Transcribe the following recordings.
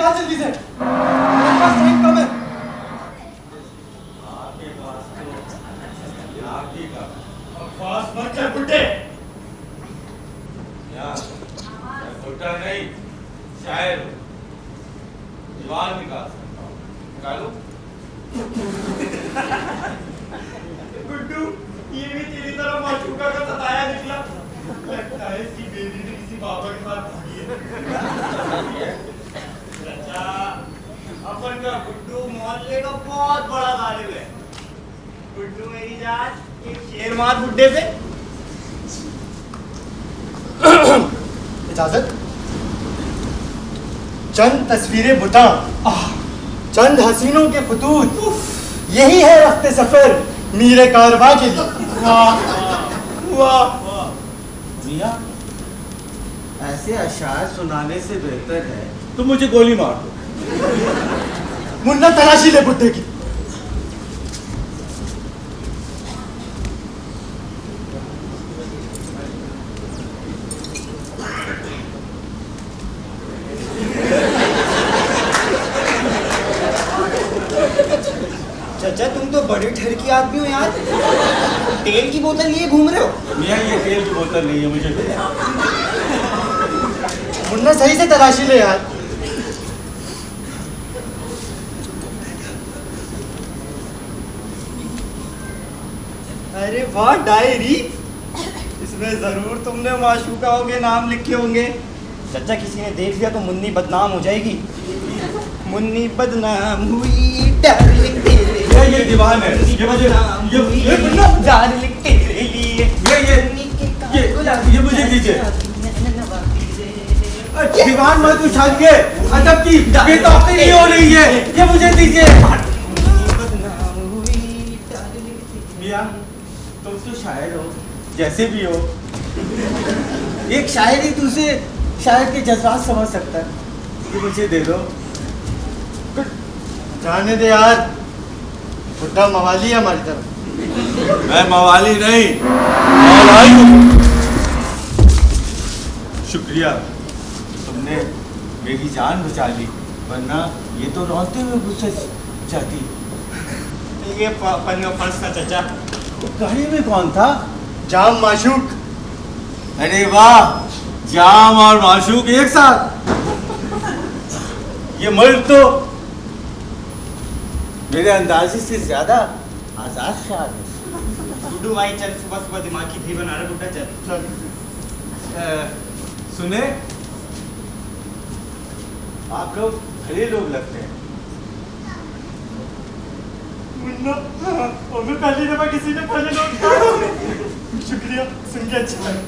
निकाल जल्दी से, मेरे पास टाइम कम है। आपके पास तो आपकी का पास मत कर बुड्ढे। यार मैं बुड्ढा नहीं, शायर हूँ, दीवार निकाल सकता हूँ। निकालो। गुड्डू, ये भी तेरी तरह माशूका का सताया निकला। लगता है इसकी बेटी ने किसी बाबा के साथ भागी है। अच्छा, अपन का गुड्डू मोहल्ले का बहुत बड़ा गालिब है। गुड्डू मेरी जान, एक शेर मार बुड्ढे पे। इजाजत। चंद तस्वीरें बुता, चंद हसीनों के खुतूत, यही है रफ्ते सफर मीरे कारवां के लिए। वाह वाह। मियां, ऐसे अशार सुनाने से बेहतर है तो मुझे गोली मार दो। मुन्ना तलाशी ले बुड्ढे की। चाचा तुम तो बड़े ठर की आदमी हो यार, तेल की बोतल लिए घूम रहे हो। मियां, ये तेल की बोतल नहीं है, मुझे मुन्ना सही से तलाशी ले यार। अरे वाह, डायरी, इसमें जरूर तुमने माशूका के नाम लिखे होंगे। चाचा किसी ने देख लिया तो मुन्नी बदनाम हो जाएगी। मुन्नी बदनाम हुई डार्लिंग तेरे लिए। ये दीवान है, ये मुझे डार्लिंग तेरे लिए। ये मुझे दीजिए। दीवान मत उछालिए, अदब की बेतौकीर नहीं हो रही है, ये मुझे दीजिए। मियां, तुम तो शायर हो, जैसे भी हो। एक शायर ही दूसरे शायर के जज्बात समझ सकता है, ये मुझे दे दो। जाने दे यार, बुड्ढा मवाली है हमारी तरफ। मैं मवाली नहीं, मौलाई हूँ। शुक्रिया, तुमने मेरी जान बचा ली, वरना ये तो रोते हुए गुस्से जाती। ये पन्ना फंस था चाचा। गाड़ी में कौन था? जाम माशूक। अरे वाह, जाम और माशूक एक साथ। ये मर्द तो मेरे अंदाजे से ज्यादा आजाद ख्याल है। गुड्डू भाई चल, सुबह सुबह दिमाग की थी बना रहे। बुड्ढा चल। सुने, आप लोग भले लोग लगते हैं। मुन्ना, हमें पहली दफा किसी ने भले लोग कहा। शुक्रिया, सुन के अच्छा लगा।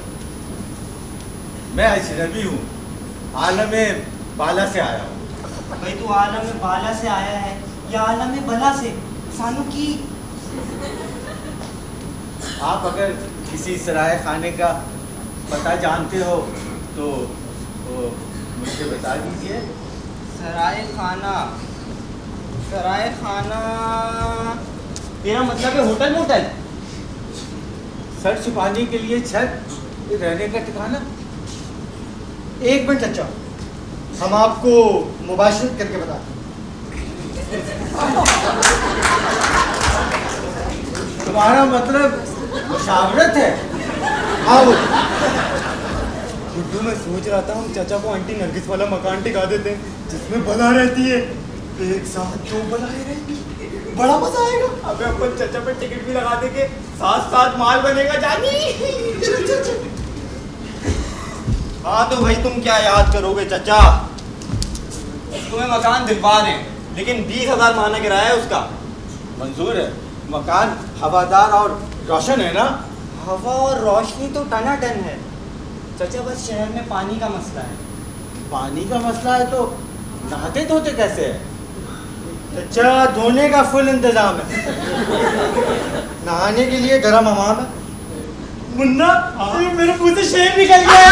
मैं अजनबी हूँ, आलम बाला से आया हूँ। भाई तू आलम में बाला से आया है या आलम में बला से? सानू की आप अगर किसी सराय खाने का पता जानते हो तो मुझे बता दीजिए। सराय खाना, सराय खाना तेरा मतलब है होटल मोटल? सर छुपाने के लिए छत, रहने का ठिकाना। एक मिनट चाचा, हम आपको मुबाशरत करके बता। तुम्हारा मतलब मुशावरत है? हाँ वो गुड्डू मैं सोच रहा था हम चाचा को आंटी नरगिस वाला मकान टिका देते हैं जिसमें बला रहती है। एक साथ दो बलाएं रहेंगी, बड़ा मजा आएगा। अबे अपन चाचा पे टिकट भी लगा देंगे, साथ साथ माल बनेगा जानी। हाँ तो भाई तुम क्या याद करोगे चाचा, तुम्हें मकान दिलवा दें, लेकिन 20,000 माना किराया है उसका। मंजूर है। मकान हवादार और रोशन है ना? हवा और रोशनी तो टनाटन है चाचा, बस शहर में पानी का मसला है। पानी का मसला है तो नहाते धोते कैसे है? चाचा धोने का फुल इंतजाम है, नहाने के लिए गर्म हमाम है। मुन्ना, मेरे मुंह से शेर निकल गया।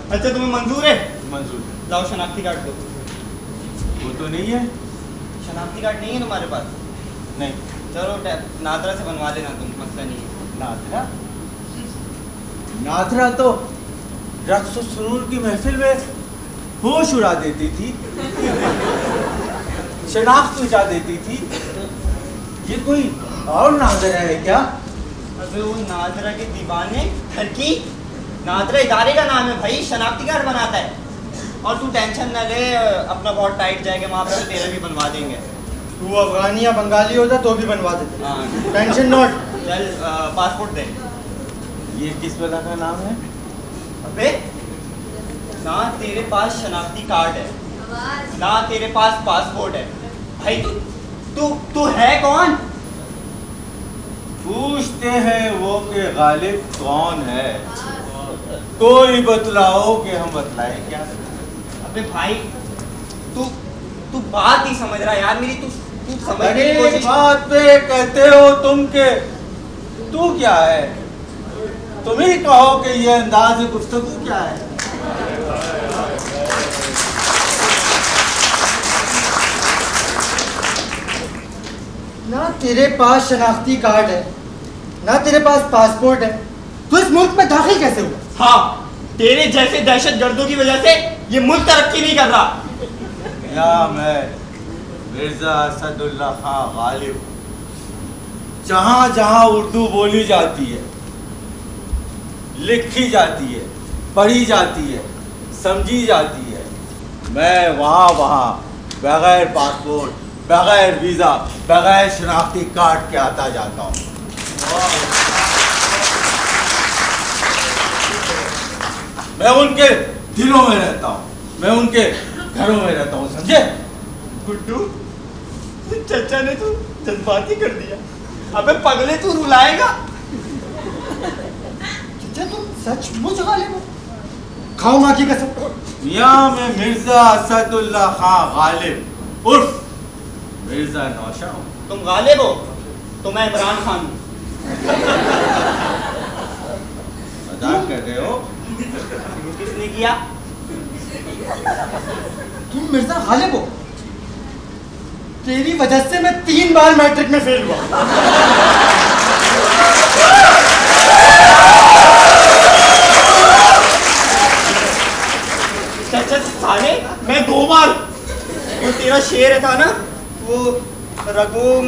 अच्छा तुम्हें मंजूर है? मंजूर। लाओ शनाख्ती कार्ड दो। वो तो नहीं है। शनाख्ती कार्ड नहीं है तुम्हारे पास? नहीं। चलो नादरा से बनवा लेना तुम, मसला नहीं है। नादरा? नादरा तो रक्स और सुरूर की महफिल में होश उड़ा देती थी, शनाख्त मिटा देती थी। ये कोई और नाज़रा है क्या? अबे वो नाजरा के दीवाने घर की, नाजरा इदारे का नाम है भाई, शनाख्ती कार्ड बनाता है। और तू टेंशन न ले, अपना बहुत टाइट जाएगा वहाँ पे, तेरा भी बनवा देंगे। तू अफगानी या बंगाली होता तो भी बनवा देते। हाँ टेंशन नॉट। चल पासपोर्ट दे। ये किस बला का नाम है? अबे ना तेरे पास शनाख्ती कार्ड है, ना तेरे पास पासपोर्ट है भाई, तू तू तू है कौन? पूछते हैं वो कि गालिब कौन है, कोई बतलाओ कि हम बतलाएं क्या? अबे भाई तू तू बात ही समझ रहा यार मेरी, तू तू समझने की अरे कोशिश। बात पे कहते हो तुम के तू क्या है? तुम ही कहो कि ये अंदाज गुफ्तगू क्या है? ना तेरे पास शनाख्ती कार्ड है, ना तेरे पास पासपोर्ट है, तो इस मुल्क में दाखिल कैसे हुआ? हाँ, तेरे जैसे दहशतगर्दों की वजह से ये मुल्क तरक्की नहीं कर रहा। या मैं मिर्जा असदुल्ला खां गालिब, जहां जहां उर्दू बोली जाती है, लिखी जाती है, पढ़ी जाती है, समझी जाती है, मैं वहाँ वहाँ बगैर पासपोर्ट, बगैर वीज़ा, बगैर शनाख्ती कार्ड के आता जाता हूँ। मैं उनके दिलों में रहता हूँ, मैं उनके घरों में रहता हूँ, समझे? गुड्डू, चचा ने तू जज्बाती कर दिया। अबे पगले तू रुलाएगा। चाचा तुम सचमुच गालिब हो? खाओ माँ की कसम। मियाँ मैं मिर्जा असदुल्ला खां गालिब उर्फ मिर्जा नौशा हूँ। तुम गालिब हो तो मैं इमरान खान हूँ। मजाक कर रहे हो? किसने किया? तुम मिर्जा गालिब हो? तेरी वजह से मैं 3 बार मैट्रिक में फेल हुआ। चाचा साले, मैं 2 बार। वो तेरा शेर था ना, वो रगों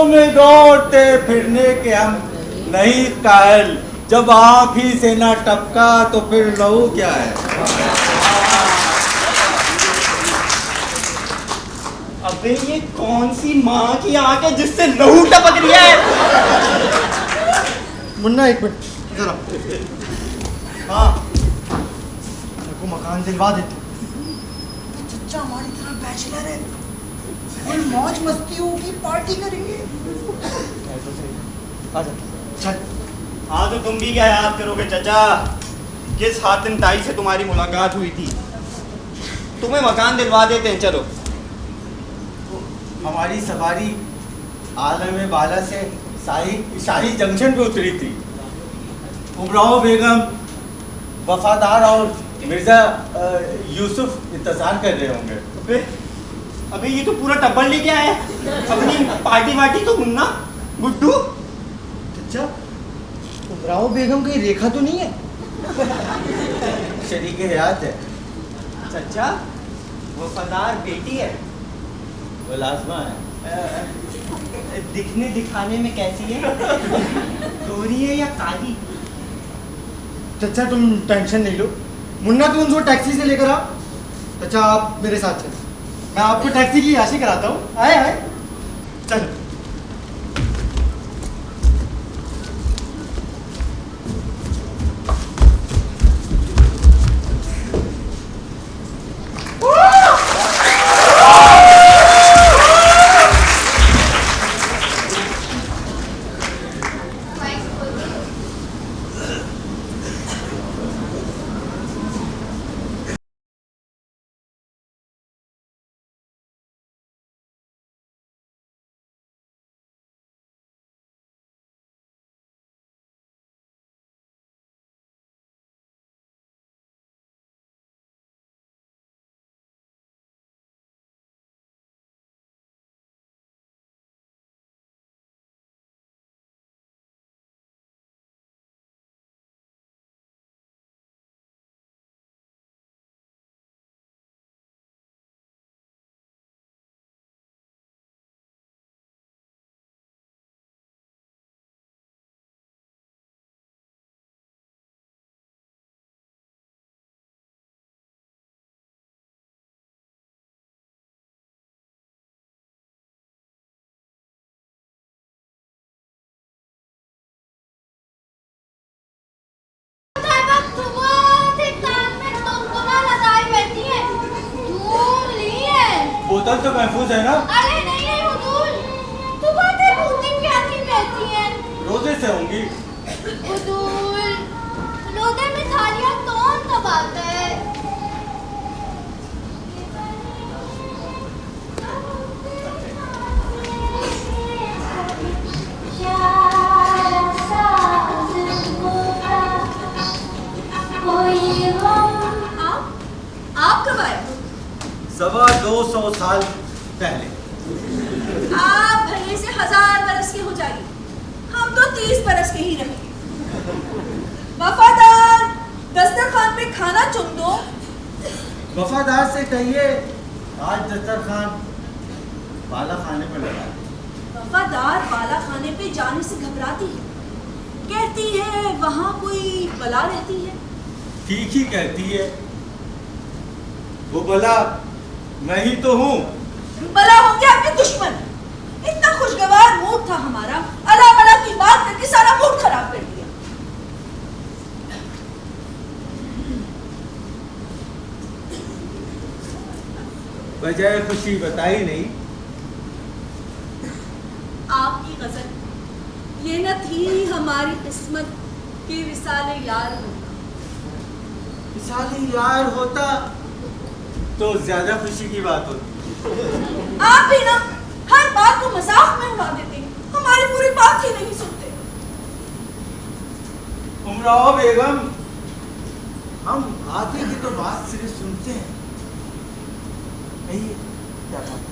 में दौड़ते फिरने के हम नहीं कायल, जब आँख ही से ना टपका तो फिर लहू क्या है? अबे ये कौन सी माँ की आंख है जिससे लहू टपक रही है? मुन्ना एक मिनट इधर आओ। हाँ, मेरे को मकान दिलवा देते। चचा हमारी तरह बैचलर है, फुल मौज मस्ती होगी, पार्टी करेंगे। आजा चल। हाँ तो तुम भी क्या याद करोगे चाचा, किस हातिम ताई से तुम्हारी मुलाकात हुई थी? तुम्हें मकान दिलवा देते हैं, चलो। हमारी सवारी आलम बाला से शाही जंक्शन पे उतरी थी। उमराव बेगम, वफादार और मिर्जा यूसुफ इंतजार कर रहे होंगे। अबे ये तो पूरा टब्बर लेके आया है अपनी पार्टी वार्टी। तो मुन्ना, गुड्डू, चचा उमराव बेगम की रेखा तो नहीं है? शरीक हयात है, चाचा वफादार बेटी है। वो लाजमा है। दिखने दिखाने में कैसी है? गोरी है या काली? चचा तुम टेंशन नहीं लो, मुन्ना तुम उनको टैक्सी से लेकर आओ। चचा आप मेरे साथ चलो, मैं आपको टैक्सी की याशी कराता हूँ। आए आए चलो। बोतल तो महफूज है ना? अरे नहीं नहीं हुजूर, तो बातें पूछती क्या की रहती हैं? रोजे से होंगी। हुजूर, रोजे में थालियां कौन दबाता है? आप कब आए? 250 साल पहले। आप भले से 1000 बरस के हो जाइए, हम तो 30 बरस के ही रहेंगे। वफादार, दस्तरखान पे खाना चुन दो। वफादार से कहिए आज दस्तरखान बाला खाने पर लगा है। वफादार बाला खाने पे जाने से घबराती है, कहती है वहां कोई बला रहती है। ठीक ही कहती है, वो बला मैं ही तो हूँ। बला होंगे आपके दुश्मन। इतना खुशगवार मूड था हमारा, अला बला की बात करके सारा मूड खराब कर दिया। वजह खुशी बताई नहीं। आपकी गजल ये न थी हमारी किस्मत की विसाले यार होना। साली यार होता तो ज्यादा खुशी की बात होती। आप भी ना हर बात को मजाक में उड़ा देते हैं, हमारी पूरी बात ही नहीं सुनते। उमराव बेगम, हम आगे की तो बात सिर्फ सुनते हैं। नहीं, क्या बात?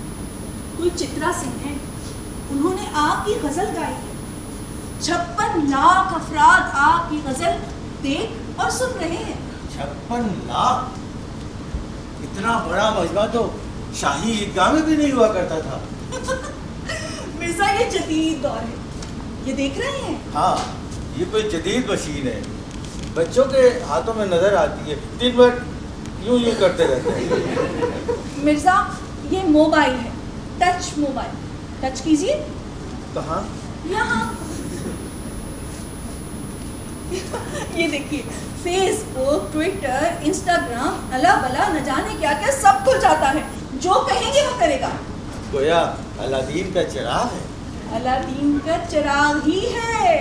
कोई चित्रा सिंह है, उन्होंने आपकी गजल गाई है। 56 लाख अफराद आपकी गजल देख और सुन रहे हैं। 56 लाख? इतना बड़ा मजमा तो शाही ईदगाह में भी नहीं हुआ करता था। मिर्जा ये जदीद दौर है, ये देख रहे हैं। हाँ, ये कोई जदीद मशीन है, बच्चों के हाथों में नजर आती है, दिन भर यूं यूं करते रहते हैं। मिर्जा ये मोबाइल है, टच मोबाइल। टच कीजिए। कहाँ? यहाँ। ये देखिए, फेसबुक, ट्विटर, इंस्टाग्राम, अला बला न जाने क्या क्या सब खुल जाता है। जो कहेंगे वो करेगा। गोया अलादीन का चिराग है। अलादीन का चिराग ही है,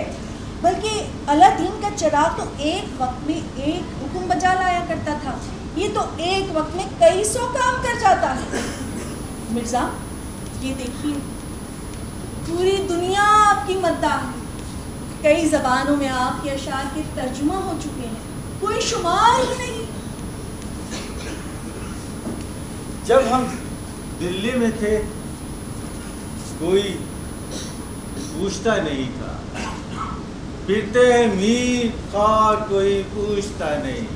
बल्कि अलादीन का चिराग तो एक वक्त में एक हुक्म बजा लाया करता था, ये तो एक वक्त में कई सौ काम कर जाता है। मिर्जा ये देखिए, पूरी दुनिया आपकी मद्दाह है। कई जबानों में आपके अशार के तर्जुमा हो चुके हैं, कोई शुमार ही नहीं। जब हम दिल्ली में थे कोई पूछता नहीं था, फिरते मीर खार कोई पूछता नहीं।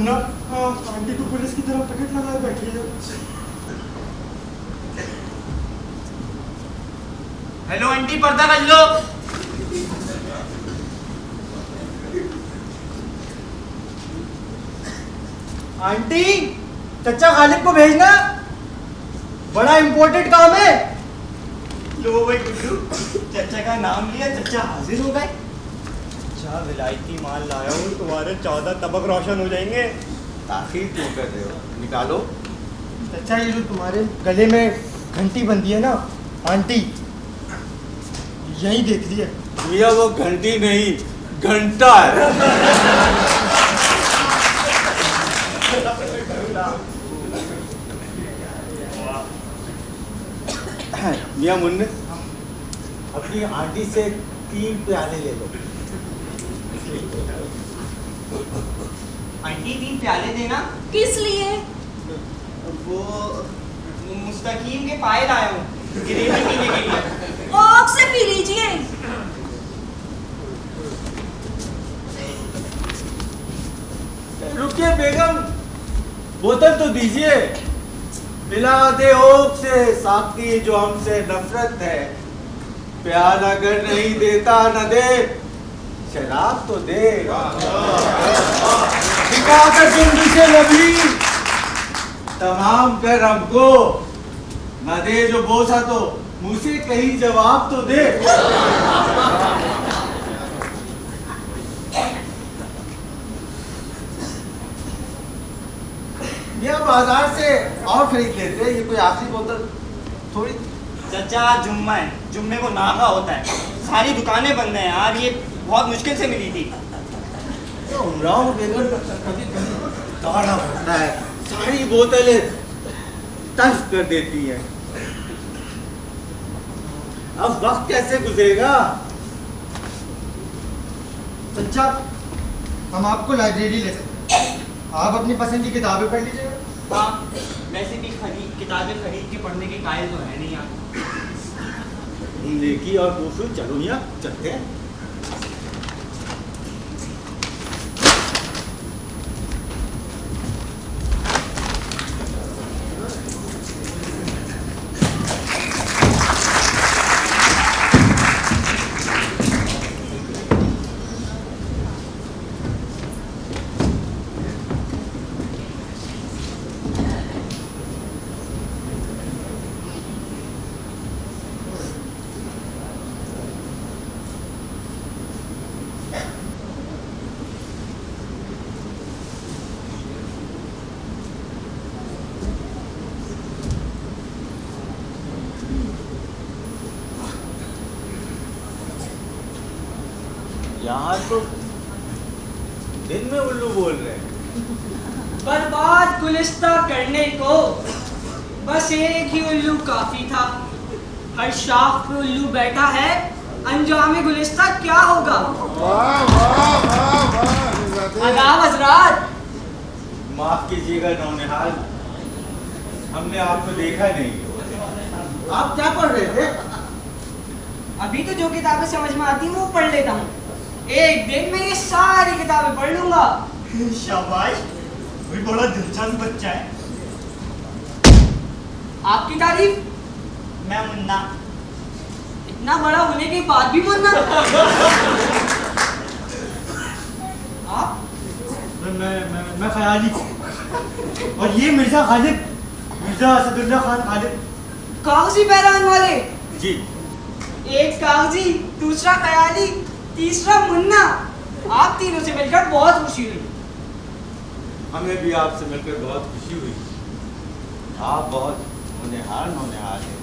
मुन्ना, हाँ, आंटी तो पुलिस की तरफ टिकट लगाए बैठी है। हेलो आंटी, पर्दा कर लो। आंटी, चचा खालिद को भेजना, बड़ा इम्पोर्टेंट काम है। लो भाई गुड्डू, चचा का नाम लिया, चचा हाजिर हो गए। अच्छा विलायती माल लाया हूँ, तुम्हारे 14 तबक रोशन हो जाएंगे। ताखीर क्यों कर रहे हो, निकालो। चचा ये जो तुम्हारे गले में घंटी बंधी है ना आंटी, यही देख लिया। भैया वो घंटी नहीं, घंटा है। मियां मुन्ने, अपनी आंटी से 3 प्याले ले लो। आंटी 3 प्याले देना। किस लिए? वो मुस्तकीम के पाए लाया हूँ, ग्रेवी पीने के लिए। आग से पी लीजिए। रुकिए बेगम, बोतल तो दीजिए। पिला दे ओक से साकी जो हमसे नफरत है। प्यार अगर नहीं देता न दे, शराब तो दे। दिखाकर तुम से नबी तमाम कर हमको, न दे जो बोसा तो मुँह से कहीं जवाब तो दे। ये बाजार से और खरीद लेते, ये कोई आखिरी बोतल थोड़ी। चचा जुम्मा है, जुम्मे को नागा होता है, सारी दुकानें बंद हैं यार, ये बहुत मुश्किल से मिली थी। उमराव बेगम कभी दाढ़ा भरता है, सारी बोतलें तल्फ कर देती हैं। अब वक्त कैसे गुजरेगा? चचा, हम आपको लाइब्रेरी ले सकते हैं, आप अपनी पसंद की किताबें पढ़ लीजिएगा। हाँ, वैसे भी किताबें खरीद के पढ़ने के कायल तो है नहीं यार। नेकी और कोशिश, चलो यहाँ चलते हैं। यहाँ तो दिन में उल्लू बोल रहे हैं। बर्बाद गुलिस्ता करने को बस एक ही उल्लू काफी था। हर शाख पे उल्लू बैठा है, अंजाम गुलिस्ता क्या होगा? आदाब हजरात। माफ कीजिएगा नौनिहाल, हमने आपको देखा नहीं। आप क्या पढ़ रहे थे? अभी तो जो किताबें समझ में आती हैं वो पढ़ लेता हूँ, एक दिन में ये सारी किताबें पढ़ लूंगा। शाबाश, कोई बड़ा दिलचस्प बच्चा है। आपकी तारीफ? मैं मुन्ना। इतना बड़ा होने के बाद भी मुन्ना? आप? मैं ख्याली, और ये मिर्जा खालिद, मिर्जा असदुल्ला खान खालिद। कागजी पहरान वाले? जी। एक कागजी, दूसरा ख्याली, तीसरा मुन्ना। आप तीनों से मिलकर बहुत खुशी हुई। हमें भी आपसे मिलकर बहुत खुशी हुई। आप बहुत होनहार हैं।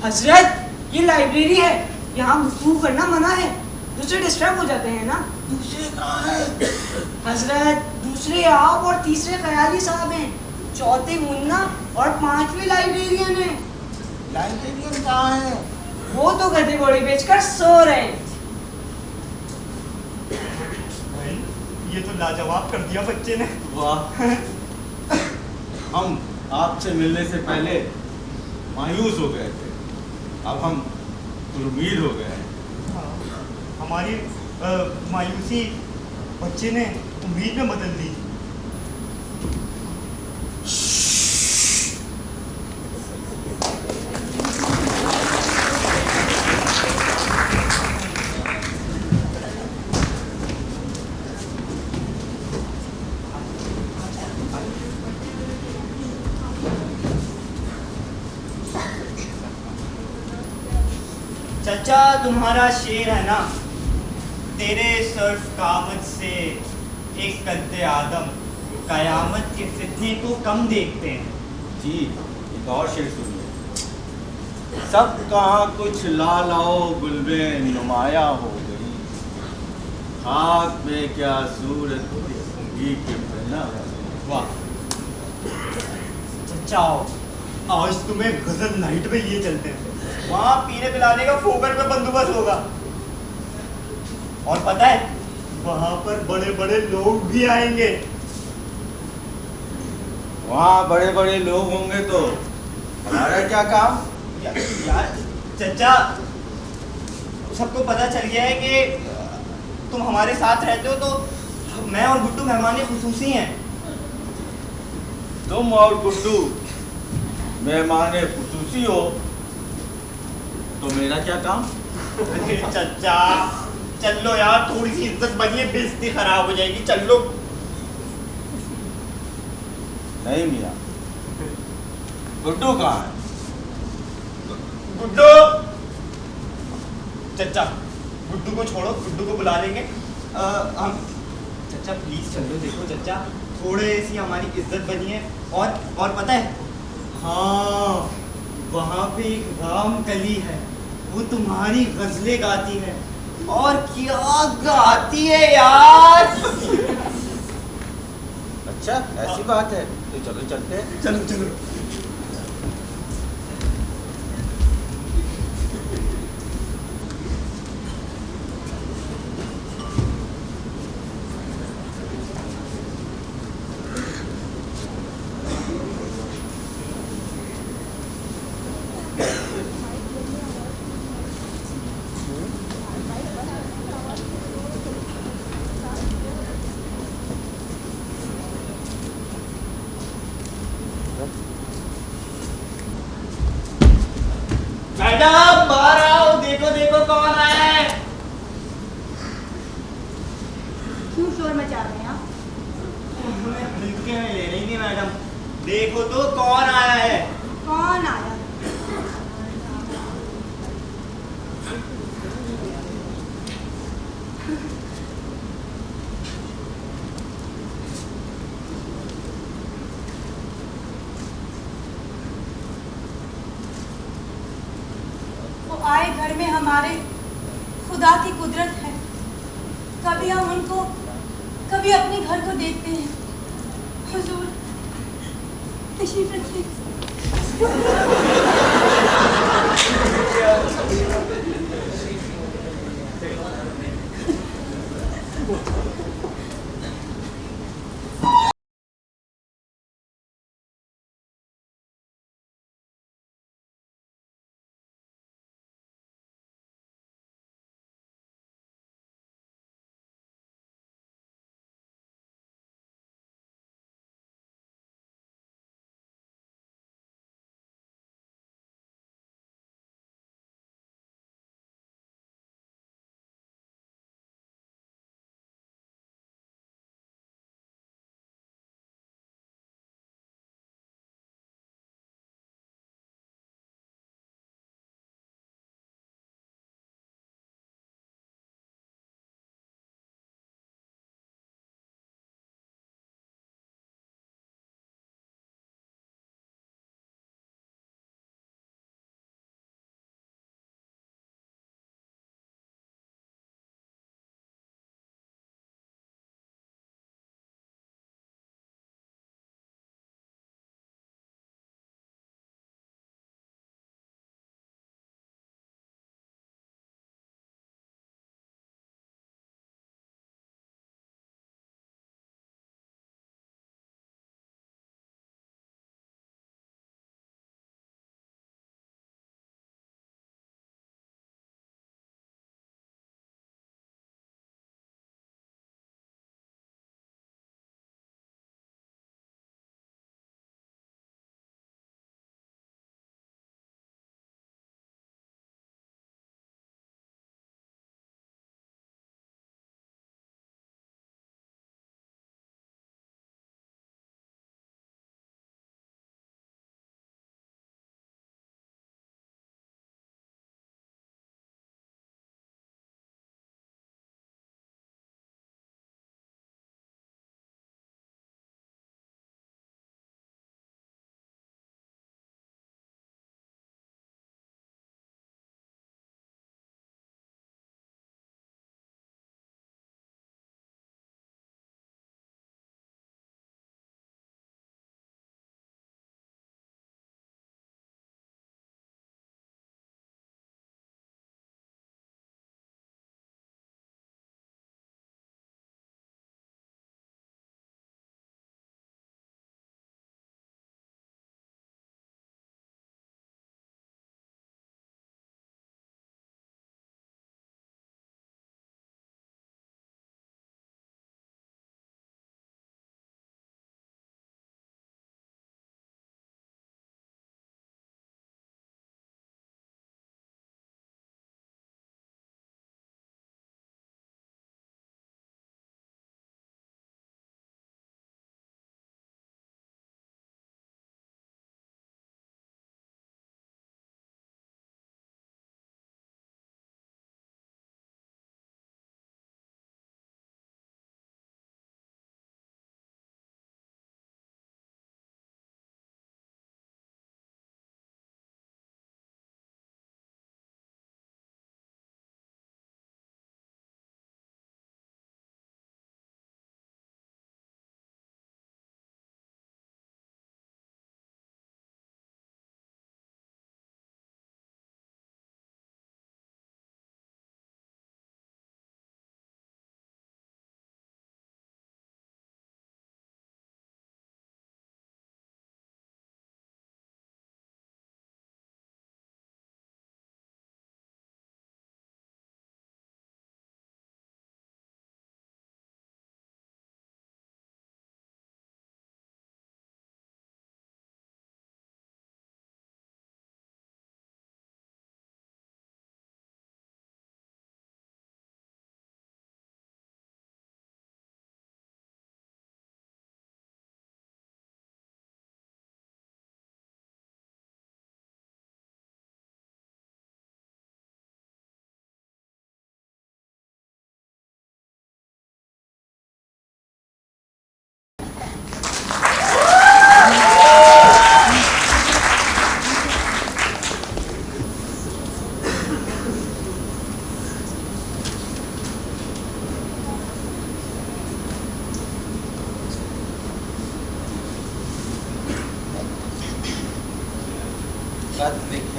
हजरत, ये लाइब्रेरी है, यहाँ गुफ्तगू करना मना है, दूसरे डिस्टर्ब हो जाते हैं ना। दूसरे कहाँ हैं? हजरत, दूसरे आप और तीसरे ख्याली साहब हैं, चौथे मुन्ना और पांचवे लाइब्रेरियन हैं। लाइब्रेरियन कहाँ हैं? वो तो गधे घोड़े बेचकर सो रहे हैं। भाई, ये तो लाजवाब कर दिया बच्चे ने। वाह, हम आपसे मिलने से पहले मायूस हो गए थे, अब हम उम्मीद हो गए हैं। हमारी मायूसी बच्चे ने उम्मीद में बदल दी। चचा तुम्हारा शेर है ना, तेरे सर्फ कावत से एक कद्दे आदम कयामत के फितने को कम देखते हैं। जी एक और शेर सुनिए। सब कहाँ कुछ लाओ गुलबे नुमाया हो गई, खाक में क्या सूरत होगी कि बना। वाह चचा आओ, आज तुम्हें गजल नाइट में लिए चलते हैं। वहां पीने पिलाने का फोकट में बंदोबस्त होगा। और पता है वहां पर बड़े बड़े लोग भी आएंगे। वहाँ बड़े बड़े लोग होंगे तो हमारा क्या काम? यार चचा सबको पता चल गया है कि तुम हमारे साथ रहते हो, तो मैं और गुड्डू मेहमान खुसूसी हैं। तुम और गुड्डू मेहमान खुसूसी हो तो मेरा क्या काम? अरे चचा चल लो यार, थोड़ी सी इज्जत बनिए, बेइज्जती खराब हो जाएगी। चल लो। नहीं मियाँ, गुड्डू कहाँ है? गुड्डू चचा, गुड्डू को छोड़ो, गुड्डू को बुला लेंगे। हम चचा प्लीज चल लो। देखो चचा थोड़े सी हमारी इज्जत बनी है। और पता है हाँ वहाँ पे एक राम कली है, वो तुम्हारी गजलें गाती है। और क्या गाती है यार। अच्छा ऐसी बात है तो चलो चलते हैं। चलो चलो। मैडम बाहर आओ, देखो देखो कौन आया है। क्यों शोर मचा रहे हैं आप? हमें हल्के में ले रही थी मैडम, देखो तो कौन आया है। कौन आया? आए घर में हमारे खुदा की कुदरत है। कभी हम उनको कभी अपने घर को देखते हैं। हुजूर तशरीफ रखिए।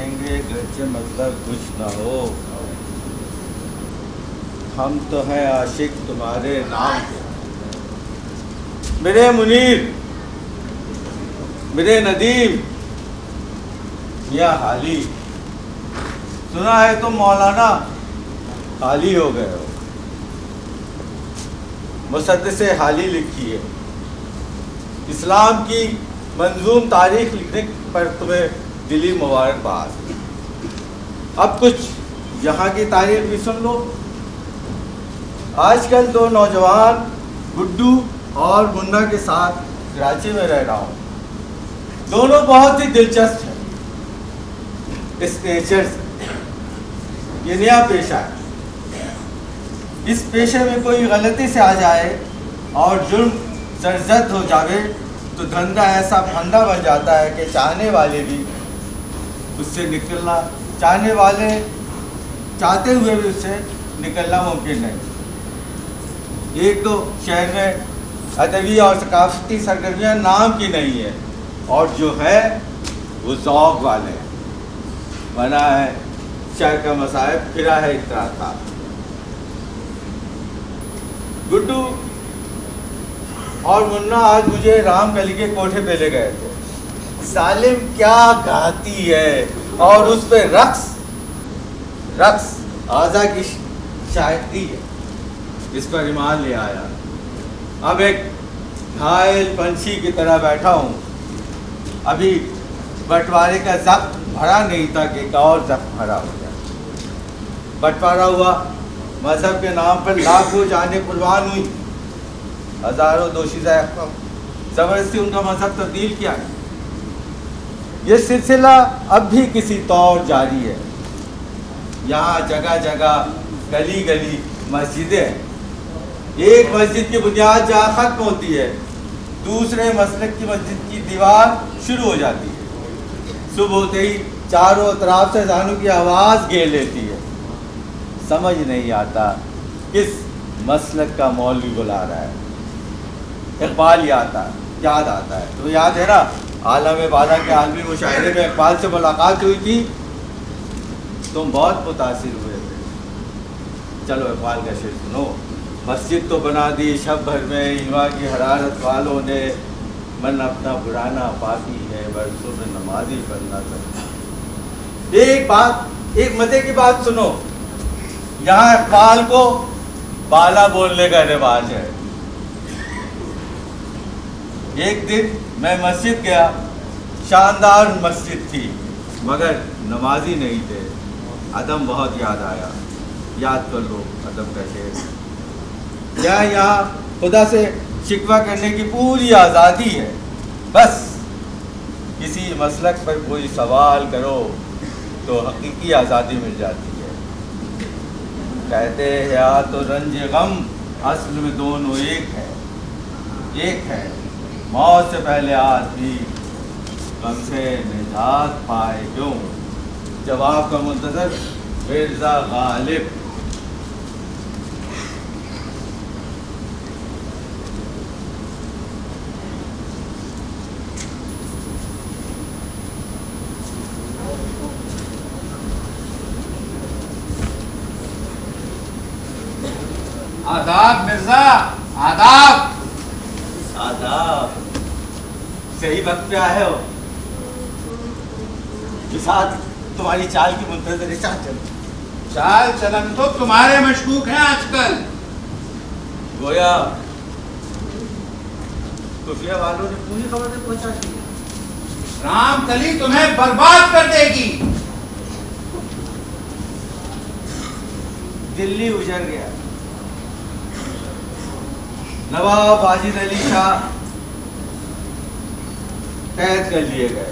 देखेंगे, गरचे मतलब कुछ ना हो। हम तो हैं आशिक तुम्हारे नाम के। मेरे मुनीर, मेरे नदीम, या हाली, सुना है तुम मौलाना हाली हो गए हो। मुसद्दिसे हाली लिखी है। इस्लाम की मंजूम तारीख लिखने पर तुम्हें दिली मुबारकबाद। अब कुछ यहाँ की तारीख भी सुन लो। आजकल दो नौजवान गुड्डू और मुन्ना के साथ कराची में रह रहा हूँ। दोनों बहुत ही दिलचस्प हैं इस नेचर से। ये नया पेशा है। इस पेशे में कोई गलती से आ जाए और जुर्म सरजद हो जावे तो धंधा ऐसा फंदा बन जाता है कि चाहने वाले भी उससे निकलना, चाहने वाले चाहते हुए भी उससे निकलना मुमकिन नहीं। एक तो शहर में अदबी और सकाफती सरगर्मियाँ नाम की नहीं है, और जो है वो ज़ौक़ वाले हैं। बना है शहर का मसाइब फिरा है इतना था। गुड्डू और मुन्ना आज मुझे रामकली के कोठे पे ले गए थे। सालिम क्या गाती है, और उस पे रक्स आजा की शायरी है। इस पर ईमान ले आया। अब एक घायल पंछी की तरह बैठा हूँ। अभी बंटवारे का जख्म भरा नहीं था कि एक और जख्म भरा हो गया। बंटवारा हुआ, मजहब के नाम पर लाखों जाने कुर्बान हुई, हजारों दोषीज़ा जबरदस्ती उनका मजहब तब्दील किया। ये सिलसिला अब भी किसी तौर जारी है। यहाँ जगह जगह गली गली मस्जिदें हैं। एक मस्जिद की बुनियाद जहाँ ख़त्म होती है, दूसरे मसलक की मस्जिद की दीवार शुरू हो जाती है। सुबह होते ही चारों तरफ से अज़ानों की आवाज़ घेर लेती है। समझ नहीं आता किस मसलक का मौलवी बुला रहा है। इकबाल याद आता है तो याद है ना, आलम बाला के आलमी मुशायरे में इकबाल से मुलाकात हुई थी। तुम बहुत मुतासिर हुए थे। चलो इकबाल का शेर सुनो। मस्जिद तो बना दी शब भर में ईमा की हरारत वालों ने, मन अपना पुराना पापी है बरसों में नमाजी बनना चाहिए। एक मजे की बात सुनो। यहाँ इकबाल को बाला बोलने का रिवाज है। एक दिन मैं मस्जिद गया, शानदार मस्जिद थी मगर नमाजी नहीं थे। अदम बहुत याद आया। याद कर लो अदम का शेर। यहाँ खुदा से शिकवा करने की पूरी आज़ादी है। बस किसी मसलक पर कोई सवाल करो तो हकीकी आज़ादी मिल जाती है। कहते हैं या तो रंज गम, असल में दोनों एक है। मौत से पहले आदमी गम से निजात पाए क्यों? जवाब का मुंतज़र मिर्ज़ा गालिब। आदाब मिर्जा, आदाब। आदाब। सही वक्त पे आए हो। साथ तुम्हारी चाल की मुंतज़र चाल चलन तो तुम्हारे मशकूक हैं आजकल। गोया खुफिया वालों ने पूरी खबर पहुंचा दी। रामकली तुम्हें बर्बाद कर देगी। दिल्ली उजड़ गया। नवाब वाजिद अली शाह कैद कर लिए गए।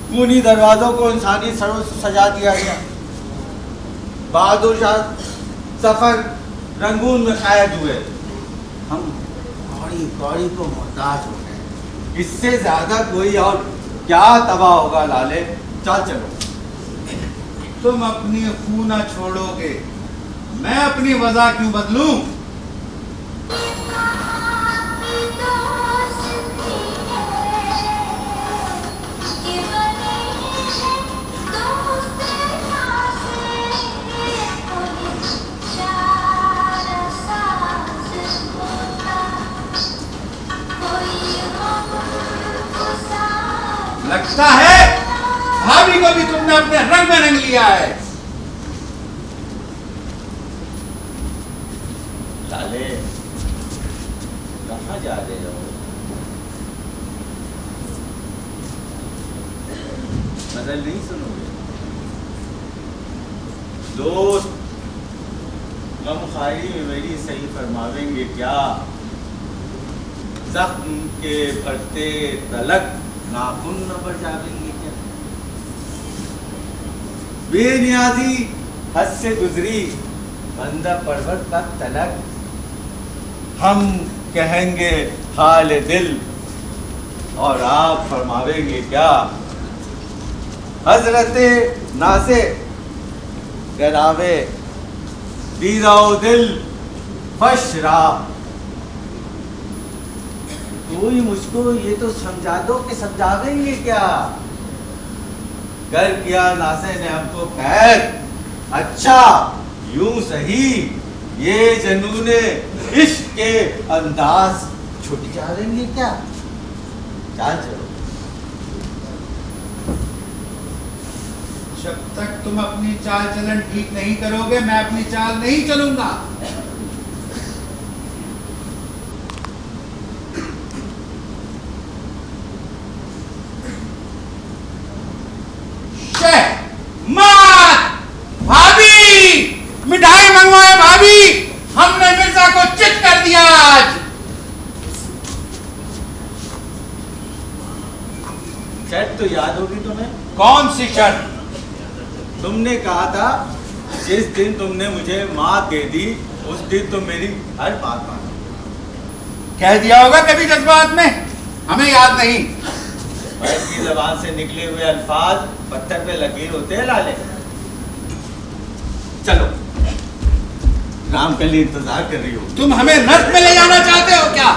खूनी दरवाजों को इंसानी सरों से सजा दिया गया। बहादुर शाह सफर रंगून में कैद हुए। हम कौड़ी कौड़ी को मोहताज हो गए। इससे ज्यादा कोई और क्या तबाह होगा लाले। चलो तुम अपनी खूना छोड़ोगे, मैं अपनी वजह क्यों बदलूं? लगता है भाभी को भी तुमने अपने रंग में रंग लिया है। लाले, कहाँ जा रहे हो? मदद नहीं सुनोगे? दोस्त, गमखारी में मेरी सही फरमावेंगे क्या? जख्म के भरते तलक नाखून न बजावेंगे क्या? बेनियाजी हद से गुजरी बंदा पर्वत तक तलक हम कहेंगे हाल दिल और आप फरमावेंगे क्या? हजरते नासे गरावे दीदाओ दिल फशरा। कोई मुझको ये तो समझा दो कि समझावेंगे क्या? कर किया नासे ने हमको खैर, अच्छा यूं सही ये जनूने इश्क के अंदाज छुट जाएंगे क्या? चाल चलो। जब तक तुम अपनी चाल चलन ठीक नहीं करोगे मैं अपनी चाल नहीं चलूंगा। भाभी, मिठाई मंगवाए भाभी, हमने मिर्जा को चित कर दिया आज। शर्त तो याद होगी तुम्हें? कौन सी शर्त? तुमने कहा था जिस दिन तुमने मुझे मात दे दी उस दिन तुम मेरी हर बात मानो। कह दिया होगा कभी जज्बात में, हमें याद नहीं। बैठ की जबान से निकले हुए अल्फाज पत्थर पे लकीर होते हैं लाले। चलो, राम के लिए इंतजार कर रही हो। तुम हमें नर्क में ले जाना चाहते हो क्या?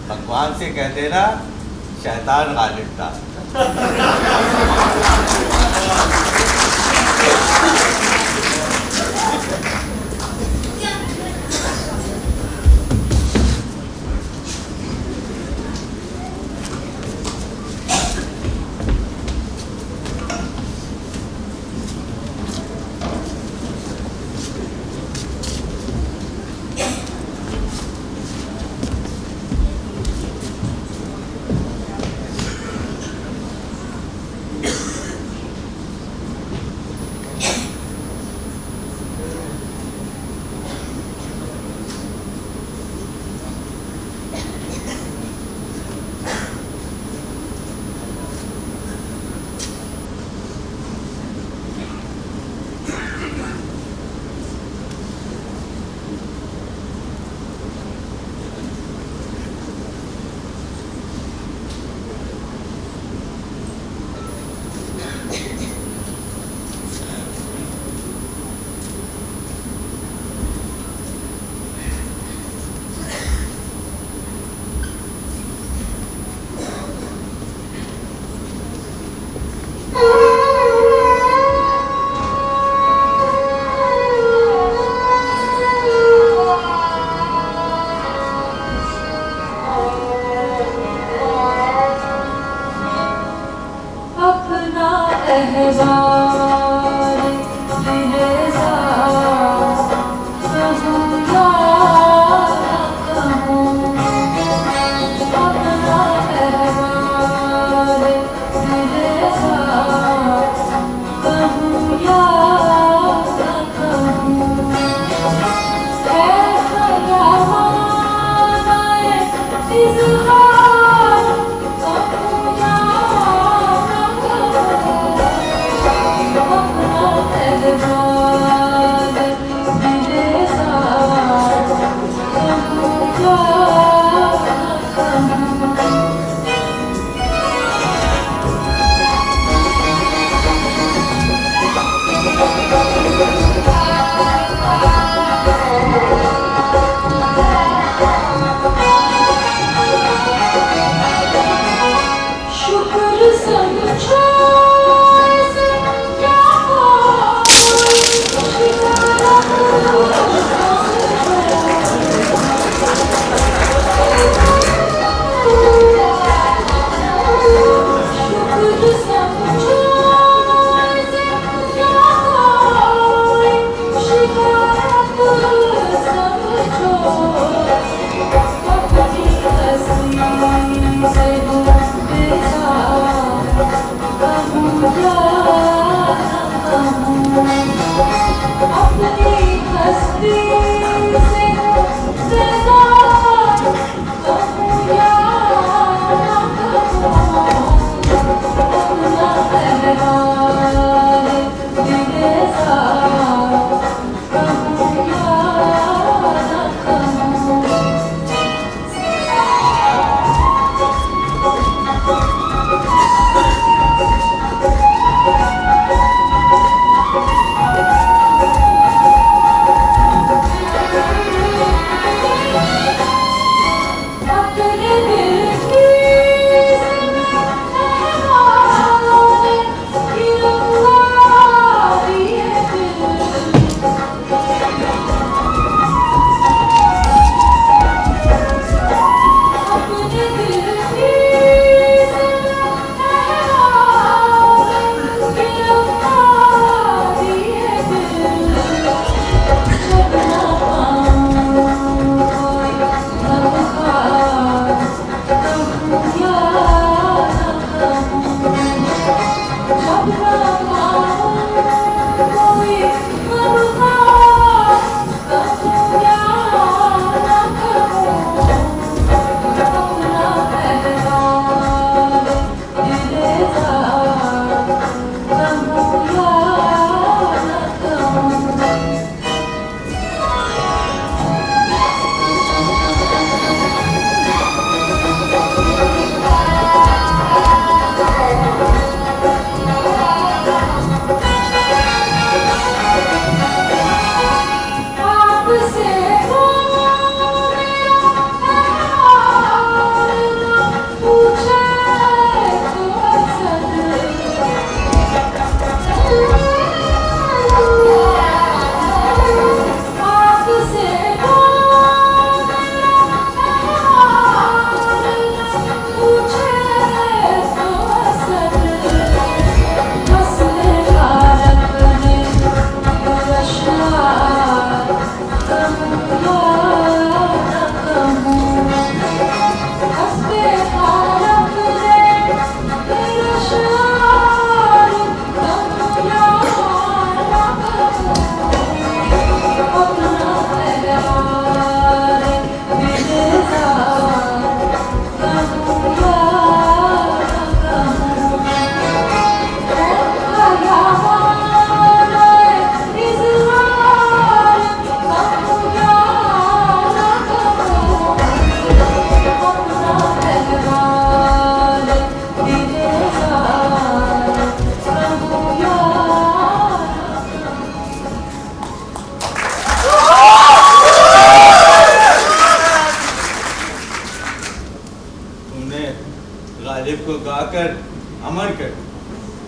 भगवान से कह देना शैतान गालिब था।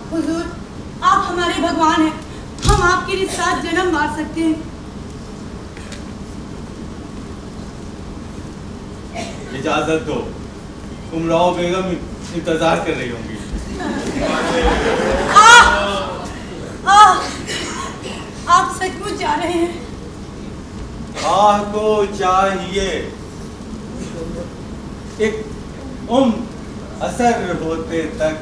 हुजूर, आप हमारे भगवान हैं, हम आपके लिए 7 जन्म मार सकते हैं। इजाजत दो, उमराव बेगम इंतजार कर रही होंगी। आप सचमुच जा रहे हैं? आह को चाहिए एक असर होते तक,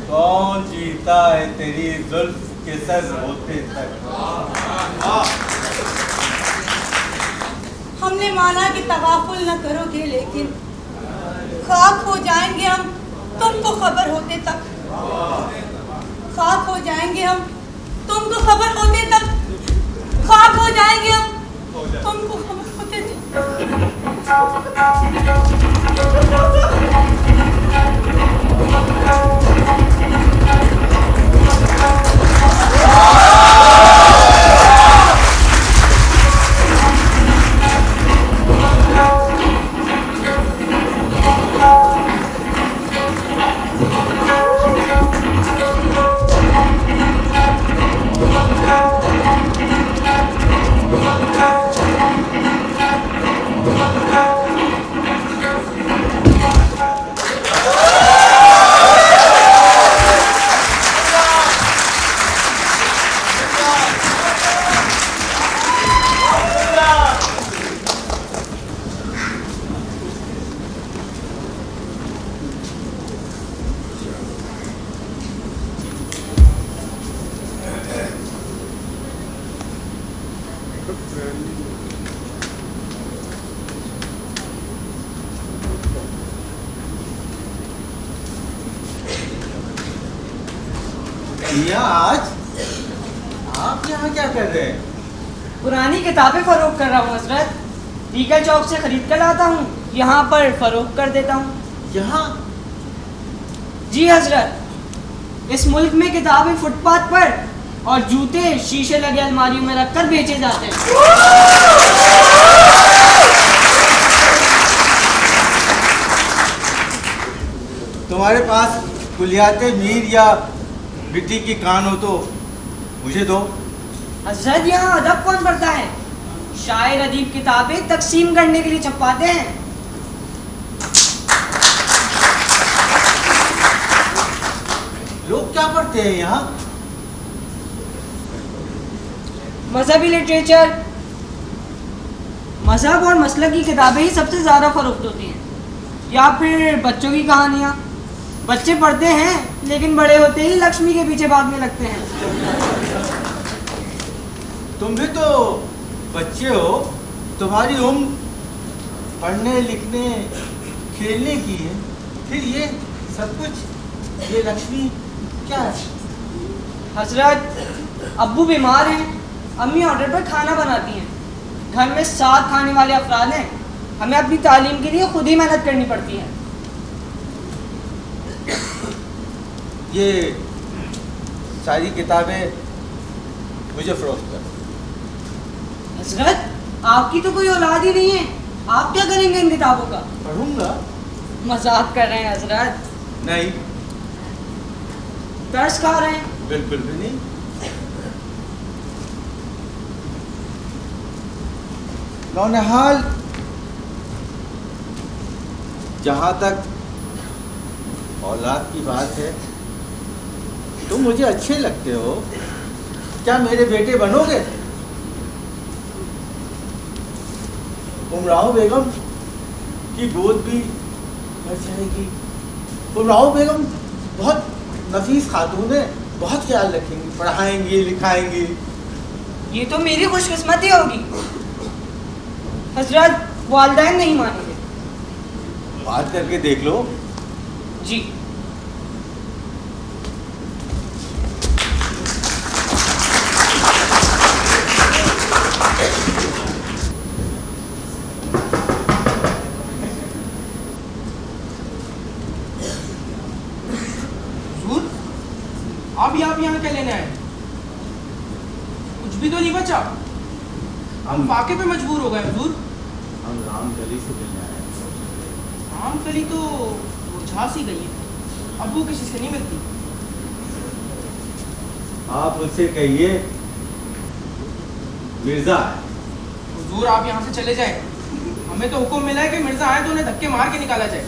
कौन जीता है तेरी जुल्फ के सर होते तक। हमने माना कि तगाफुल न करोगे, लेकिन खाक हो जाएंगे हम तुमको खबर होते तक। खाक हो जाएंगे हम तुमको खबर होते तक। खाक हो जाएंगे हम तुमको खबर होते तक। आज आप यहाँ क्या कर रहे हैं? पुरानी किताबें फरोख्त कर रहा हूँ हजरत। रीगा चौक से खरीद कर लाता हूँ, यहाँ पर फरोख्त कर देता हूँ। यहाँ? जी हजरत, इस मुल्क में किताबें फुटपाथ पर और जूते शीशे लगे अलमारियों में रखकर बेचे जाते हैं। तुम्हारे पास कुलियाते मीर या मिट्टी की कान हो तो मुझे दो। हजरत, यहाँ अदब कौन पढ़ता है? शायर अदीब किताबें तकसीम करने के लिए छपवाते हैं। लोग क्या पढ़ते हैं यहाँ? मजहबी लिटरेचर, मजहब और मसलक की किताबें ही सबसे ज़्यादा फरोख्त होती हैं, या फिर बच्चों की कहानियाँ। बच्चे पढ़ते हैं लेकिन बड़े होते ही लक्ष्मी के पीछे भागने लगते हैं। तुम भी तो बच्चे हो, तुम्हारी उम्र पढ़ने लिखने खेलने की है, फिर ये सब कुछ, ये लक्ष्मी क्या है? हजरत, अब्बू बीमार हैं, अम्मी ऑर्डर पर खाना बनाती हैं, घर में 7 खाने वाले अफराद हैं, हमें अपनी तालीम के लिए खुद ही मेहनत करनी पड़ती है। ये सारी किताबें मुझे फरोख्त कर। हजरत, आपकी तो कोई औलाद ही नहीं है, आप क्या करेंगे इन किताबों का? पढ़ूंगा। मजाक कर रहे हैं हजरत? नहीं, दर्स खा रहे हैं? बिल्कुल भी नहीं। नौनिहाल, जहां तक औलाद की बात है, तुम मुझे अच्छे लगते हो, क्या मेरे बेटे बनोगे? उमराव बेगम की गोद भी भर जाएगी। उमराव बेगम बहुत नफीस खातून है, बहुत ख्याल रखेंगी, पढ़ाएंगी, लिखाएंगी। ये तो मेरी खुशकिस्मती होगी। हजरत, वालिदैन नहीं मानेंगे। बात करके देख लो। जी। आप यहाँ क्या लेने आए? कुछ भी तो नहीं बचा। हम फाके पे मजबूर हो गए हुजूर। हम रामकली से मिलने आए हैं। रामकली तो मुरझा सी गई है, अब वो किसी से नहीं मिलती। आप उससे कहिए मिर्जा है। हुजूर आप यहाँ से चले जाए, हमें तो हुक्म मिला है कि मिर्जा आए तो उन्हें धक्के मार के निकाला जाए।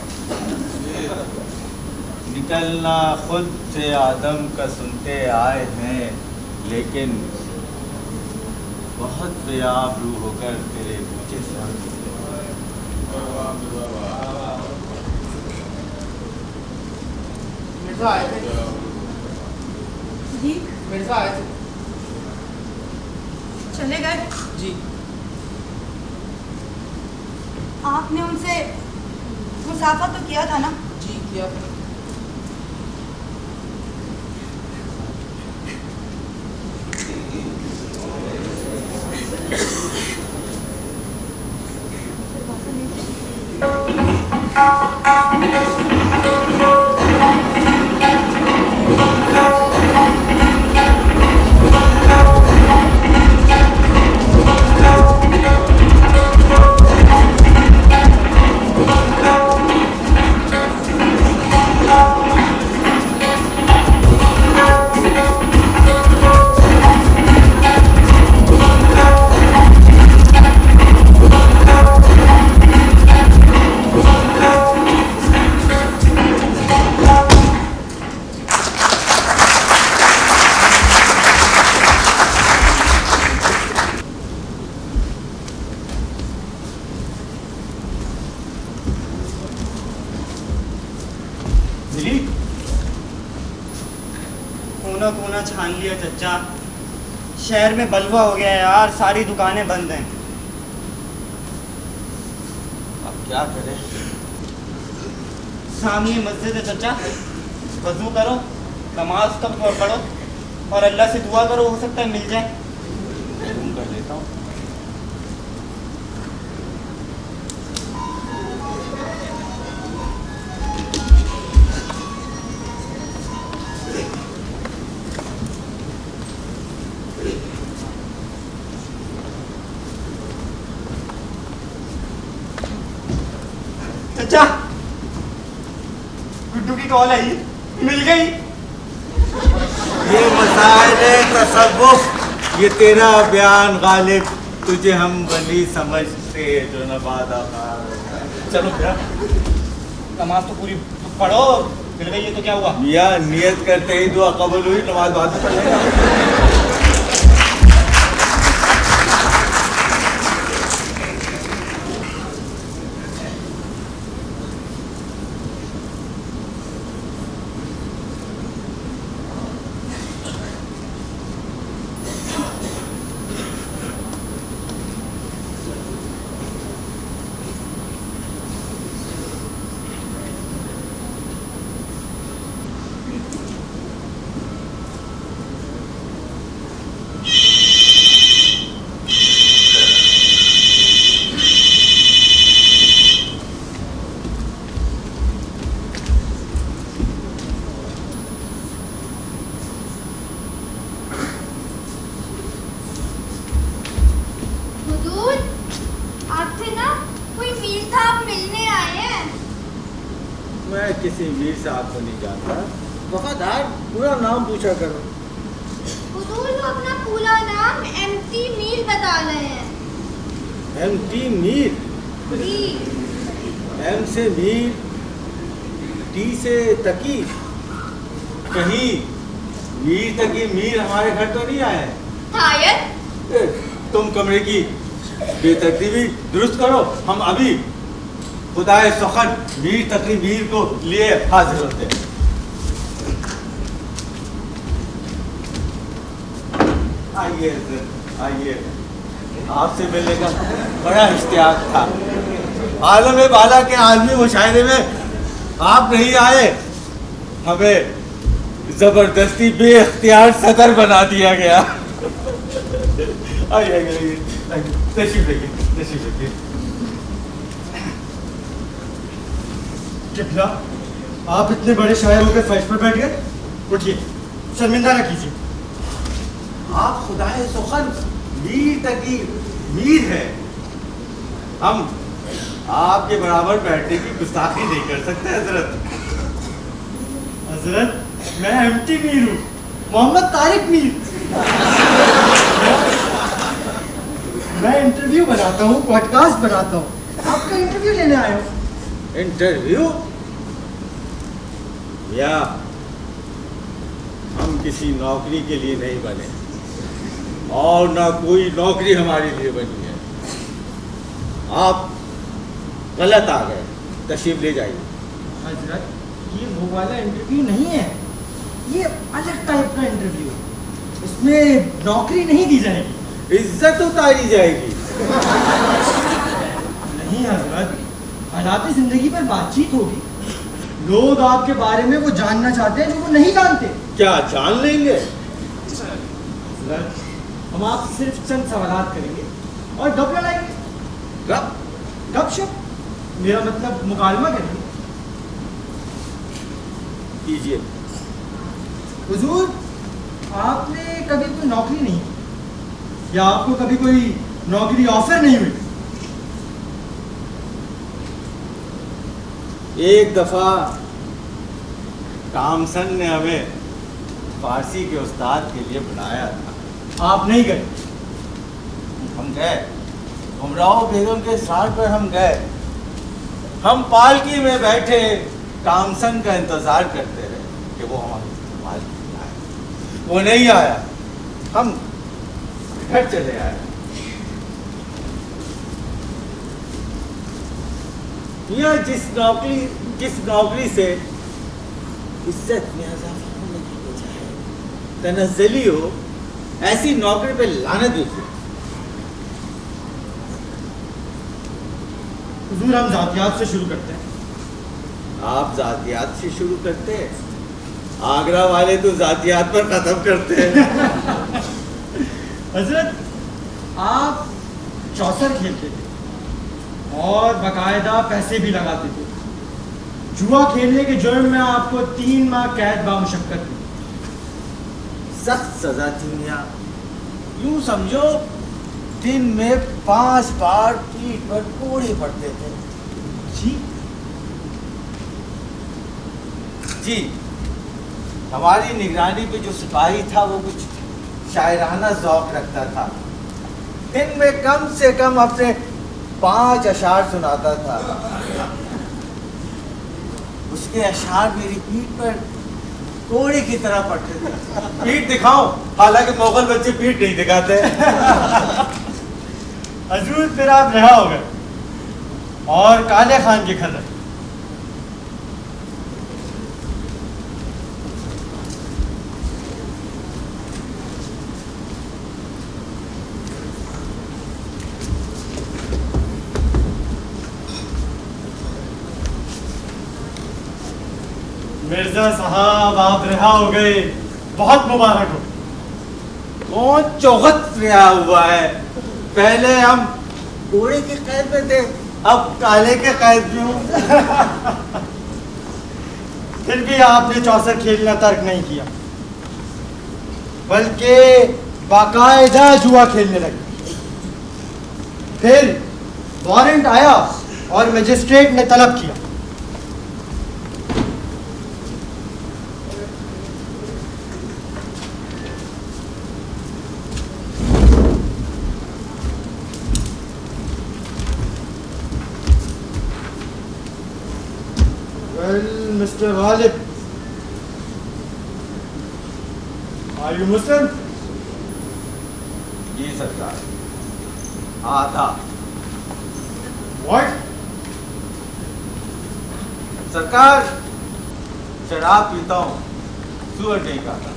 निकलना खुद से आदम का सुनते आए हैं, लेकिन बहुत बेआबरू होकर तेरे पूछे से मिर्जा आए थे। जी मिर्जा आए थे। चले गए। जी आपने उनसे मुसाफा तो किया था ना? जी किया। कोना कोना छान लिया चच्चा। शहर में बलवा हो गया है यार, सारी दुकानें बंद हैं। अब क्या करें? सामने मस्जिद है चच्चा, वजू करो, नमाज तक पढ़ो और अल्लाह से दुआ करो, हो सकता है मिल जाए। मैं कर लेता हूँ। चच्चा गुड्डू की कॉल आई, मिल गई। ये मसाइल तसव्वुफ, ये तेरा बयान गालिब, तुझे हम वली समझते जो नबादा। चलो फिर नमाज तो पूरी पढ़ो, मिल गई ये तो क्या हुआ। मियाँ नियत करते ही दुआ कबूल हुई, नमाज बाद में पढ़ेगा। मैं किसी वीर साहब को नहीं जानता, वफादार पूरा नाम पूछा करो। हुजूर वो अपना पूरा नाम एमटी मीर बता रहे हैं। एमटी मीर? जी। एम से मीर, टी से तकी। कहीं मीर तकी मीर हमारे घर तो नहीं आए? शायद। तुम कमरे की बेतरतीबी दुरुस्त करो, हम अभी खुदाए सुखन मीर तकी मीर को लिए हाजिर होते हैं। आइए आइए, आपसे मिलने का बड़ा इश्तियाक था। आलम बाला के आलमी मुशायरे में आप नहीं आए, हमें जबरदस्ती बेख्तियार सदर बना दिया गया। आइए आइए, तशरीफ रखिए, तशरीफ रखिए। किबला, आप इतने बड़े शायर होकर फर्श पर बैठ गए, उठिए, शर्मिंदा न कीजिए। आप खुदाए सुखन मीर तकी मीर है, हम आपके बराबर बैठने की गुस्ताखी नहीं कर सकते हजरत। हजरत, मैं एमटी मीर हूँ, मोहम्मद तारिक मीर। मैं इंटरव्यू बनाता हूँ, पॉडकास्ट बनाता हूँ, आपका इंटरव्यू लेने आया हूँ। इंटरव्यू? या हम किसी नौकरी के लिए नहीं बने और ना कोई नौकरी हमारे लिए बनी है। आप गलत आ गए, तशरीफ ले जाइए। हजरत, ये वो वाला इंटरव्यू नहीं है, ये अलग टाइप का इंटरव्यू है। इसमें नौकरी नहीं दी जाएगी, इज्जत उतारी जाएगी। नहीं हजरत, हालात जिंदगी पर बातचीत होगी। लोग आपके बारे में वो जानना चाहते हैं जो वो नहीं जानते। क्या जान लेंगे? हजरत, हम आपसे सिर्फ चंद सवाल करेंगे और गप लड़ाएंगे। गप? गपशप, मेरा मतलब मुकालमा करेंगे। कीजिए। हुजूर, आपने कभी कोई नौकरी नहीं की या आपको कभी कोई नौकरी ऑफर नहीं हुई? एक दफा कामसन ने हमें फारसी के उस्ताद के लिए बुलाया था। आप नहीं गए? हम गए, उमराव बेगम के साथ पर हम गए। हम पालकी में बैठे कामसन का इंतजार करते रहे कि वो हमारे पालकी में आए। वो नहीं आया, हम घर चले आए। यह जिस नौकरी से इज्जत में इजाफा होने की बजाय तनज़्ज़ुली हो, ऐसी नौकरी पे लानत होती। हुजूर, हम जातियात से शुरू करते हैं। आप जातियात से शुरू करते हैं? आगरा वाले तो जातियात पर खत्म करते हैं। हजरत, आप चौसर खेलते थे और बाकायदा पैसे भी लगाते थे। जुआ खेलने के जुर्म में आपको 3 माह कैद बामुशक्कत हुई। सख्त सजा थी मियां। यूं समझो, दिन में 5 बार पीठ पर कोड़े पड़ते थे। जी जी, हमारी निगरानी पे जो सिपाही था वो कुछ शायराना ज़ौक़ रखता था। दिन में कम से कम अपने 5 अशार सुनाता था। उसके अशार मेरी पीठ पर कोड़े की तरह पड़ते थे। पीठ दिखाओ, हालांकि मुगल बच्चे पीठ नहीं दिखाते। हजूर, फिर आप रिहा हो गए और काले खान के घर रहे। मिर्जा साहब, आप रिहा हो गए, बहुत मुबारक हो। कौन चौगत रिहा हुआ है? पहले हम कोड़े के कैद में थे, अब काले के कैद में हूं। फिर भी आपने चौसर खेलना तर्क नहीं किया, बल्कि बाकायदा जुआ खेलने लगे। फिर वारंट आया और मजिस्ट्रेट ने तलब किया। Mister Ghalib, are you Muslim? जी सरकार, आधा। व्हाट? सरकार, शराब पीता हूँ, सुअर नहीं खाता।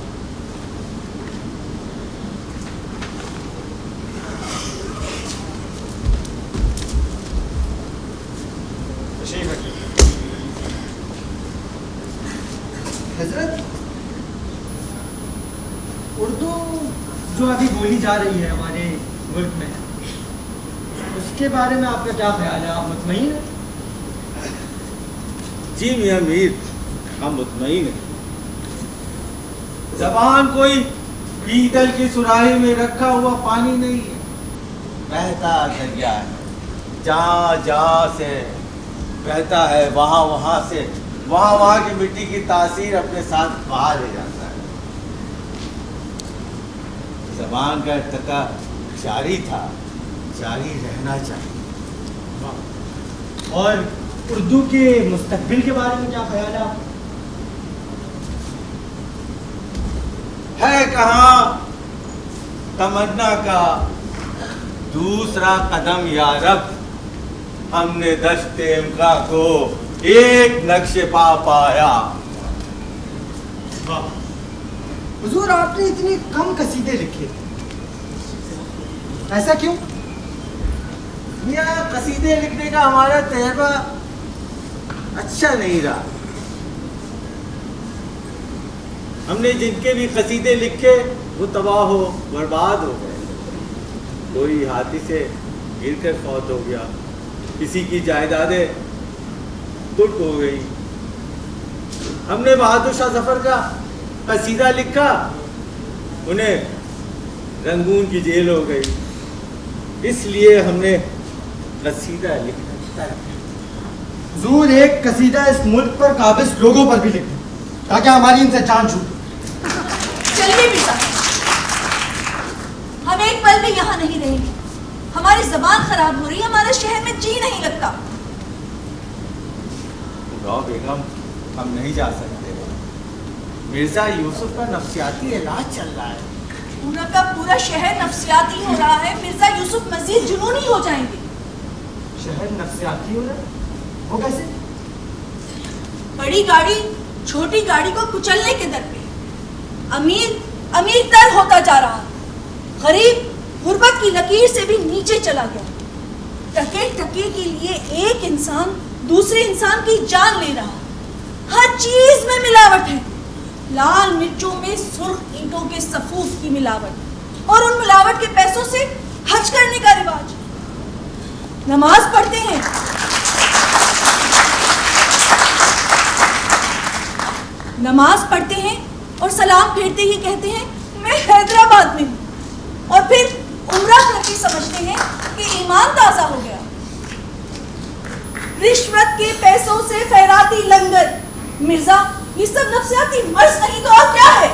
हजरत, उर्दू जो अभी बोली जा रही है हमारे मुल्क में, उसके बारे में आपका क्या ख्याल है? आप मुतमईन हैं? जी मियां मीर, हम मुतमईन हैं। जबान कोई पीतल की सुराही में रखा हुआ पानी नहीं है, बहता दरिया है। जहाँ जहाँ से बहता है, वहाँ वहाँ से वहाँ की मिट्टी की तासीर अपने साथ बहा ले जाता है। जबान का इर्तिका जारी था, जारी रहना चाहिए। और उर्दू के मुस्तकबिल के बारे में क्या ख्याल है आपका? है कहाँ तमन्ना का दूसरा कदम या रब, हमने दश्ते इम्का को एक नक्शे पा पाया। वाह हुजूर, आपने इतने कम कसीदे लिखे, ऐसा क्यों? यह कसीदे लिखने का हमारा तजर्बा अच्छा नहीं रहा। हमने जिनके भी कसीदे लिखे वो तबाह हो बर्बाद हो गए। कोई हाथी से गिरकर फौत हो गया, किसी की जायदादें टूट हो गई। हमने बहादुर शाह जफर का कसीदा लिखा, उन्हें रंगून की जेल हो गई। इसलिए हमने कसीदा लिखना। हुजूर, एक कसीदा इस मुल्क पर काबिज लोगों पर भी लिख दें, ताकि हमारी इनसे जान छूटे। चलिए मिर्जा, हम एक पल भी यहाँ नहीं रहेंगे। हमारी जबान खराब हो रही है, हमारे शहर में जी नहीं लगता। बेगम, हम नहीं जा सकते। मिर्जा यूसुफ का नफ्सियाती इलाज चल रहा है। पूरा का पूरा शहर नफ्सियाती हो रहा है। मिर्जा यूसुफ मजीद जुनूनी हो जाएंगे। शहर नफ्सियाती हो रहा है? वो कैसे? बड़ी गाड़ी छोटी गाड़ी को कुचलने के दर पे, अमीर अमीर तर होता जा रहा, गरीब गुर्बत की लकीर से भी नीचे चला गया। टके टके के लिए एक इंसान दूसरे इंसान की जान ले रहा। हर चीज में मिलावट है। लाल मिर्चों में सुर्ख ईंटों के सफूफ की मिलावट, और उन मिलावट के पैसों से हज करने का रिवाज। नमाज पढ़ते हैं, नमाज पढ़ते हैं और सलाम फेरते ही कहते हैं मैं हैदराबाद में हूँ, और फिर उम्रा करके समझते हैं कि ईमान ताज़ा हो गया। रिश्वत के पैसों से खैराती लंगर। मिर्जा, ये सब नफ्सियाती मर्ज नहीं तो और क्या है?